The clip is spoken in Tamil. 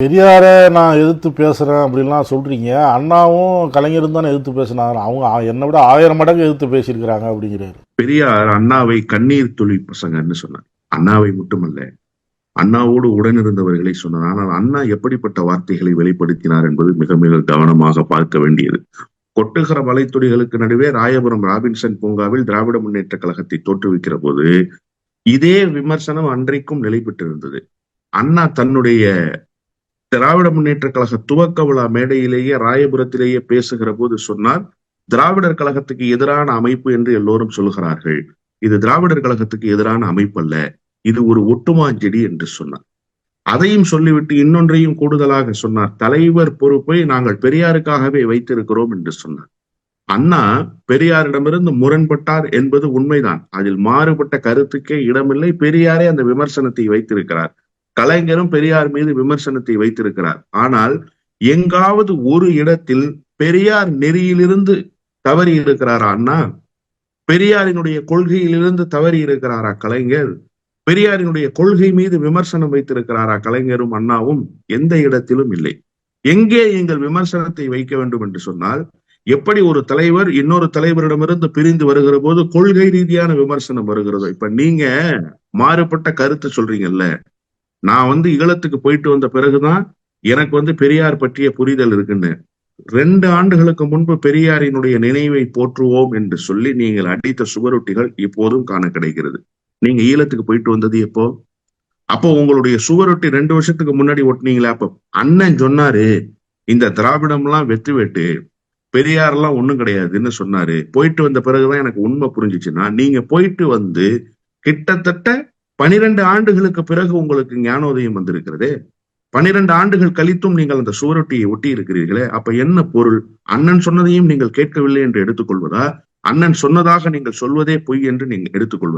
பெரியார நான் எதிர்த்து பேசுறேன் அப்படின்லாம் சொல்றீங்க. அண்ணாவும் கலைஞரும் தானே எதிர்த்து பேசினாங்க. அவங்க என்னை விட 1000 மடங்கு எதிர்த்து பேசியிருக்கிறாங்க அப்படிங்கிறாரு. பெரியார் அண்ணாவை கண்ணீர் துளி பசங்கன்னு சொன்னார். அண்ணாவை மட்டுமல்ல, அண்ணாவோடு உடனிருந்தவர்களை சொன்னார். ஆனால் அண்ணா எப்படிப்பட்ட வார்த்தைகளை வெளிப்படுத்தினார் என்பது மிக மிக கவனமாக பார்க்க வேண்டியது. கொட்டுகிற மலைத்துளிகளுக்கு நடுவே ராயபுரம் ராபின்சன் பூங்காவில் திராவிட முன்னேற்ற கழகத்தை தோற்றுவிக்கிற போது இதே விமர்சனம் அன்றைக்கும் நிலை பெற்றிருந்தது. அண்ணா தன்னுடைய திராவிட முன்னேற்ற கழக துவக்க விழா மேடையிலேயே ராயபுரத்திலேயே பேசுகிற போது சொன்னார், திராவிடர் கழகத்துக்கு எதிரான அமைப்பு என்று எல்லோரும் சொல்கிறார்கள், இது திராவிடர் கழகத்துக்கு எதிரான அமைப்பு அல்ல, இது ஒரு ஒட்டுமாஞ்செடி என்று சொன்னார். அதையும் சொல்லிவிட்டு இன்னொன்றையும் கூடுதலாக சொன்னார், தலைவர் பொறுப்பை நாங்கள் பெரியாருக்காகவே வைத்திருக்கிறோம் என்று சொன்னார். அண்ணா பெரியாரிடமிருந்து முரண்பட்டார் என்பது உண்மைதான். அதில் மாறுபட்ட கருத்துக்கே இடமில்லை. பெரியாரே அந்த விமர்சனத்தை வைத்திருக்கிறார். கலைஞரும் பெரியார் மீது விமர்சனத்தை வைத்திருக்கிறார். ஆனால் எங்காவது ஒரு இடத்தில் பெரியார் நெறியிலிருந்து தவறி இருக்கிறாரா அண்ணா? பெரியாரினுடைய கொள்கையிலிருந்து தவறி இருக்கிறாரா கலைஞர்? பெரியாரினுடைய கொள்கை மீது விமர்சனம் வைத்திருக்கிறாரா கலைஞரும் அண்ணாவும்? எந்த இடத்திலும் இல்லை. எங்கே எங்கள் விமர்சனத்தை வைக்க வேண்டும் என்று சொன்னால், எப்படி ஒரு தலைவர் இன்னொரு தலைவரிடமிருந்து பிரிந்து வருகிற போது கொள்கை ரீதியான விமர்சனம் வருகிறதோ, இப்ப நீங்க மாறுபட்ட கருத்து சொல்றீங்கல்ல, நான் ஈழத்துக்கு போயிட்டு வந்த பிறகுதான் எனக்கு பெரியார் பற்றிய புரிதல் இருக்குன்னு. 2 ஆண்டுகளுக்கு முன்பு பெரியாரினுடைய நினைவை போற்றுவோம் என்று சொல்லி நீங்கள் அடித்த சுவரொட்டிகள் இப்போதும் காண கிடைக்கிறது. நீங்க ஈழத்துக்கு போயிட்டு வந்தது எப்போ? அப்போ உங்களுடைய சுவரொட்டி 2 வருஷத்துக்கு முன்னாடி ஒட்டினீங்களா? அப்ப அண்ணன் சொன்னாரு, இந்த திராவிடம் எல்லாம் வெற்றி வேட்டு, பெரியார் எல்லாம் ஒண்ணும் கிடையாதுன்னு சொன்னாரு. போயிட்டு வந்த பிறகுதான் எனக்கு உண்மை புரிஞ்சிச்சுன்னா, நீங்க போயிட்டு கிட்டத்தட்ட 12 ஆண்டுகளுக்கு பிறகு உங்களுக்கு ஞானோதயம் வந்திருக்கிறதே. 12 ஆண்டுகள் கழித்தும் நீங்கள் அந்த சுவரொட்டியை ஒட்டி இருக்கிறீர்களே, அப்ப என்ன பொருள்? அண்ணன் சொன்னதையும் நீங்கள் கேட்கவில்லை என்று எடுத்துக்கொள்வதா? அண்ணன் சொன்னதாக நீங்கள் சொல்வதே பொய் என்று நீங்கள் எடுத்துக்கொள்வதா?